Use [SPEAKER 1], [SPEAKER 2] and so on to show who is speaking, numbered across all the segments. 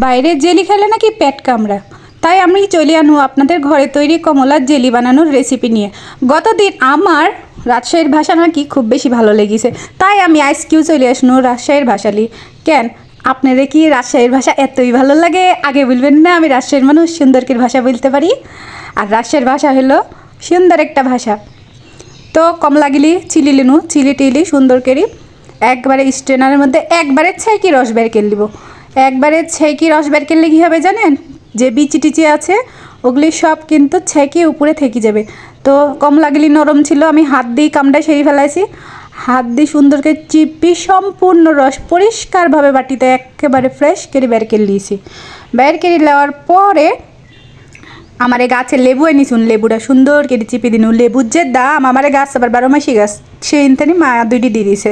[SPEAKER 1] বাইরের জেলি খেলে নাকি পেট কামড়া, তাই আমি চলে আনু আপনাদের ঘরে তৈরি কমলার জেলি বানানোর রেসিপি নিয়ে। গতদিন আমার রাজশাহীর ভাষা নাকি খুব বেশি ভালো লেগেছে, তাই আমি আজকেও চলে আসনু রাজশাহীর ভাষালি। কেন আপনাদের কি রাজশাহীর ভাষা এতই ভালো লাগে? আগে বলবেন না আমি রাজশাহীর মানুষ, সুন্দরকের ভাষা বলতে পারি। আর রাজশাহীর ভাষা হলো সুন্দর একটা ভাষা। তো কমলাগুলি চিলি লিনু, চিলি টিলি সুন্দর করে একবারে স্ট্রেনারের মধ্যে একবারে ছেঁকি রস বের করে নিব। একবারে ছেঁকি রস বের করলে কী হবে জানেন? যে বিচি টিচি আছে ওগুলি সব কিন্তু ছেঁকি উপরে থেকে যাবে। তো কমলাগুলি নরম ছিল, আমি হাত দিয়ে কামড়ায় সেরে ফেলাইছি। হাত দিয়ে সুন্দর করে চিপি সম্পূর্ণ রস পরিষ্কারভাবে বাটিতে একেবারে ফ্রেশ করে বের করে নিয়েছি। বের করে নেওয়ার পরে আমার গাছের লেবু এনেছুন, লেবুটা সুন্দর করে চিপি দিনু। লেবুর যে দাম, আমার গাছ আবার 12 মাসি গাছ, সেই ইনথানি মা দুইটি দিয়ে দিছে।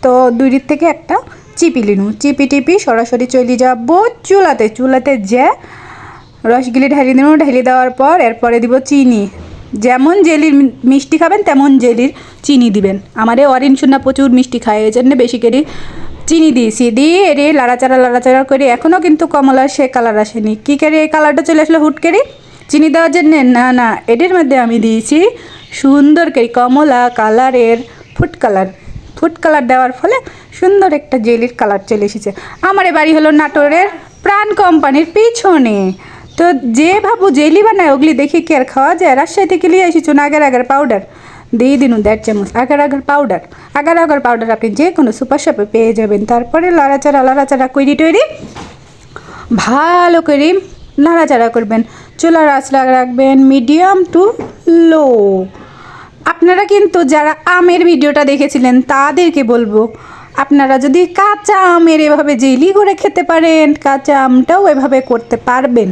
[SPEAKER 1] তো দুইটির থেকে একটা চিপি লিনু, চিপি টিপি সরাসরি চলে যাব চুলাতে যে রসগুলি ঢালি দিন। ঢালি দেওয়ার পর এরপরে দিব চিনি। যেমন জেলির মিষ্টি খাবেন তেমন জেলির চিনি দিবেন। আমারে অরেঞ্জ সোনা প্রচুর মিষ্টি খায়, এই জন্য বেশি করে চিনি দিয়েছি। দিয়ে এরে লাড়াচাড়া করে, এখনও কিন্তু কমলার সে কালার আসেনি। কী করে এই কালারটা চলে আসলো হুট করে? চিনি দেওয়ার জন্যে না, এটির মধ্যে আমি দিয়েছি সুন্দর করে কমলা কালারের ফুড কালার দেওয়ার ফলে সুন্দর একটা জেলির কালার চলে এসেছে। আমার বাড়ি হলো নাটোরের প্রাণ কোম্পানির পিছনে। তো যে ভাবু জেলি বানায় ওগুলি দেখি কি আর খাওয়া যায়? রাজশাহী থেকে নিয়ে এসেছো না আগার পাউডার দিয়ে দিন 1.5 চামচ আগার পাউডার আপনি যে কোনো সুপার শপে পেয়ে যাবেন। তারপরে লাড়াচাড়া করি তৈরি ভালো করে নাড়াচাড়া করবেন। চুলার আঁচ রাখবেন মিডিয়াম টু লো। আপনারা কিন্তু যারা আমের ভিডিওটা দেখেছিলেন তাদেরকে বলবো, আপনারা যদি কাঁচা আমের এভাবে জেলি করে খেতে পারেন, কাঁচা আমটাও এভাবে করতে পারবেন।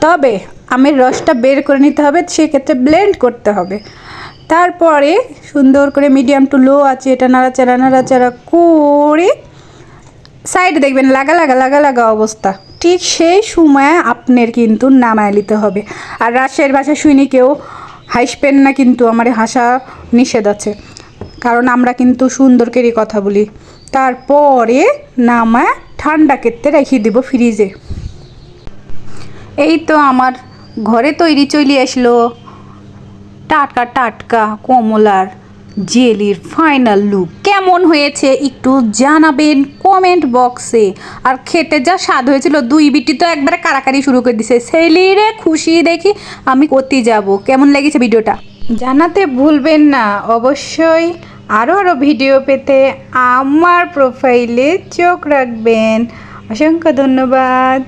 [SPEAKER 1] তবে আমের রসটা বের করে নিতে হবে, সেক্ষেত্রে ব্লেন্ড করতে হবে। তারপরে সুন্দর করে মিডিয়াম টু লো আছে এটা নাড়াচাড়া করে সাইড দেখবেন লাগা অবস্থা। ঠিক সেই সময় আপনার কিন্তু নামায় নিতে হবে। আর রাজশাহীর ভাষা শুনি কেউ হাসবেন না, কিন্তু আমার হাসা নিষেধ আছে, কারণ আমরা কিন্তু সুন্দর করে কথা বলি। তারপরে নামায় ঠান্ডা করতে রেখে দেব ফ্রিজে। এই তো আমার ঘরে তৈরি চলে আসলো টাটকা কমলার জেলির ফাইনাল লুক। কেমন হয়েছে একটু জানাবেন কমেন্ট বক্সে। আর খেতে যা স্বাদ হয়েছিল, 2 বিটি তো একবারে কারাকারি শুরু করে দিছে। ছেলেরে খুশি দেখি আমি করতে যাব। কেমন লেগেছে ভিডিওটা জানাতে ভুলবেন না। অবশ্যই আরও ভিডিও পেতে আমার প্রোফাইলে চোখ রাখবেন। অসংখ্য ধন্যবাদ।